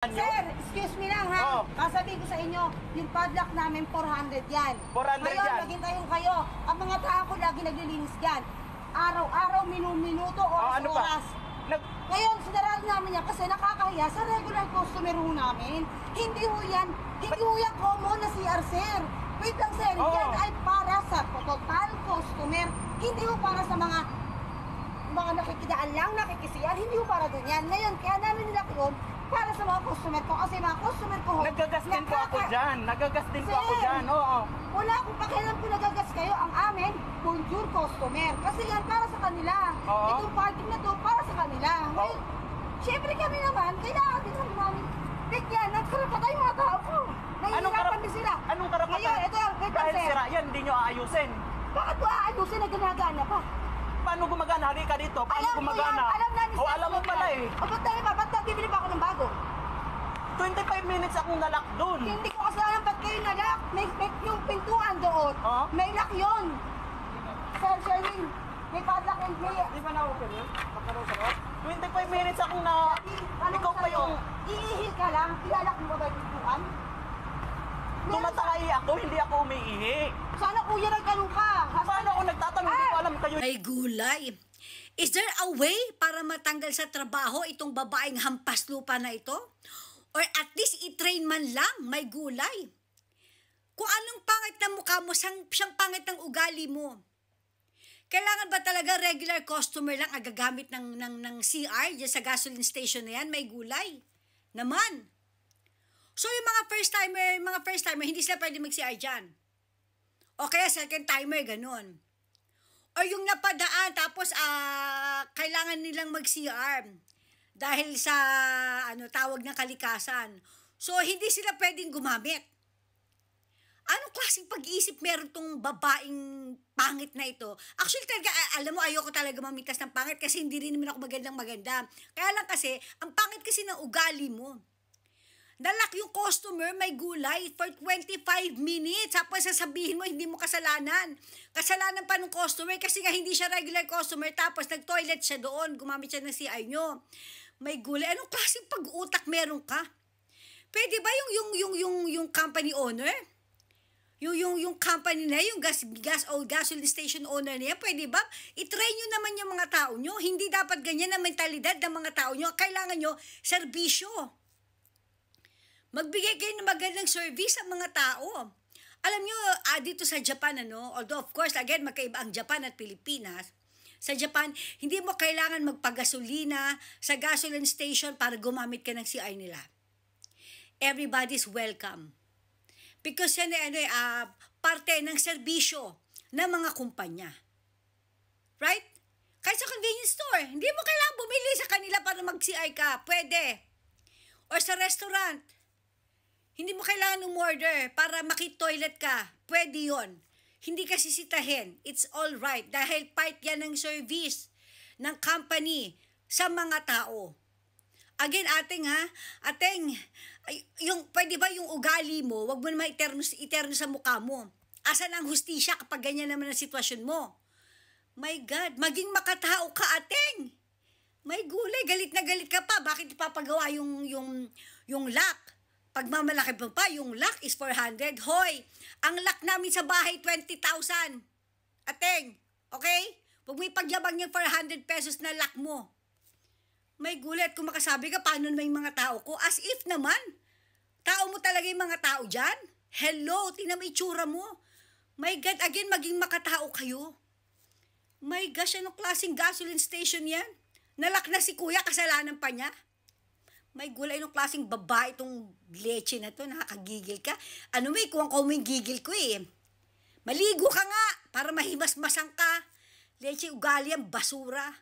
Sir, excuse me lang ha. Sasabihin ko sa inyo, yung padlock namin 400 yan. 400 ngayon, yan. maghintayong kayo. Ang mga tao ko lagi naglilinis yan. Araw-araw, minuto, oras-oras. Ngayon, sinarado namin yan kasi nakakahiya sa regular customer ho namin. Hindi ho yan common na CR, sir. Wait lang, sir. Yan ay para sa total customer. Hindi ho para sa mga nakikidaan lang, nakikisiyan. Hindi ho para dun yan. Ngayon, kaya namin nilak yun para sa mga customer ko. Kasi mga customer ko ho, nagagas din po ako dyan. Nagagas din po ako dyan. Wala akong pakialam kung nagagas kayo. Ang amin, bonjour customer. Kasi yan para sa kanila. Itong parking na to para sa kanila. Ngayon, syempre kami naman, kailangan din namin bigyan ng karapatan yung mga tao ko. Nahihirapan din sila. Anong karapatan? Ngayon, ito lang, dahil sira yan, hindi nyo aayusin. Bakit mo aayusin na ginagana pa? Paano gumagana? Halika dito. Paano gumagana? Alam mo pala eh. Ba't tayo ba? Ba't bibili pa ako ng bago? 25 minutes akong nalak doon. Hindi ko kasalanan ba't kayo nalak? May yung pintuan doon. May lock yun. Sir Sherwin, may padlock and may... Di ba na-open yun? 25 minutes akong na... Ikaw pa yung... Iihil ka lang? Ilalak mo ba yung pintuan? Tumatay ako, hindi ako umiihi. Sana kuya nagtanong ka. Paano ako nagtatanong? Hindi ko alam kayo. May gulay. Is there a way para matanggal sa trabaho itong babaeng hampas lupa na ito? Or at least i-train man lang, may gulay. Kung anong pangit na mukha mo, siyang pangit ng ugali mo. Kailangan ba talaga regular customer lang ang gagamit ng CR dyan sa gasoline station na yan? May gulay. Naman. So yung mga first timer, hindi sila pwede mag-CR dyan. O kaya second timer, ganun. O yung napadaan, tapos kailangan nilang mag-CR dahil sa tawag ng kalikasan. So hindi sila pwedeng gumamit. Anong klaseng pag-iisip meron tong babaeng pangit na ito? Actually talaga, alam mo, ayoko talaga mamitas ng pangit kasi hindi rin naman ako maganda. Kaya lang kasi, ang pangit kasi ng ugali mo. Nalak yung customer, may gulay for 25 minutes. Tapos sasabihin mo, hindi mo kasalanan. Kasalanan pa ng customer kasi nga hindi siya regular customer. Tapos nag-toilet siya doon, gumamit siya ng CR nyo. May gulay. Anong klaseng pag-utak meron ka? Pwede ba yung company owner? Yung company na, yung gasoline station owner niya, pwede ba? I-train nyo naman yung mga tao nyo. Hindi dapat ganyan ang mentalidad ng mga tao nyo. Kailangan nyo, serbisyo. Magbigay kayo ng magandang service sa mga tao. Alam nyo, dito sa Japan, although of course, again, magkaiba ang Japan at Pilipinas. Sa Japan, hindi mo kailangan magpagasolina sa gasoline station para gumamit ka ng CR nila. Everybody's welcome. Because yan parte ng serbisyo ng mga kumpanya. Right? Kahit sa convenience store, hindi mo kailangan bumili sa kanila para mag-CR ka. Pwede. Or sa restaurant, hindi mo kailangan umorder para makitoilet ka. Pwede yon. Hindi ka sisitahin. It's all right. Dahil part yan ng service ng company sa mga tao. Again, ateng, pwede ba yung ugali mo, wag mo naman iterno sa mukha mo. Asan ang hustisya kapag ganyan naman ang sitwasyon mo? My God, maging makatao ka, ateng. May gulay, galit na galit ka pa. Bakit ipapagawa yung lock? Pagmamalaki mo pa, yung lock is 400. Hoy, ang lock namin sa bahay, 20,000. Ateng, okay? Pag may pagyabang yung 400 pesos na lock mo. May gulat kung makasabi ka, paano may mga tao ko? As if naman, tao mo talaga yung mga tao dyan? Hello, tingnan mo itsura mo. My God, again, maging makatao kayo. My gosh, anong klaseng gasoline station yan? Nalak na si kuya, kasalanan pa niya. May gulay, anong klaseng babae itong leche na to, nakakagigil ka. May kuwang ko yung gigil ko eh. Maligo ka nga, para mahimas-masang ka. Leche, ugali yan, basura.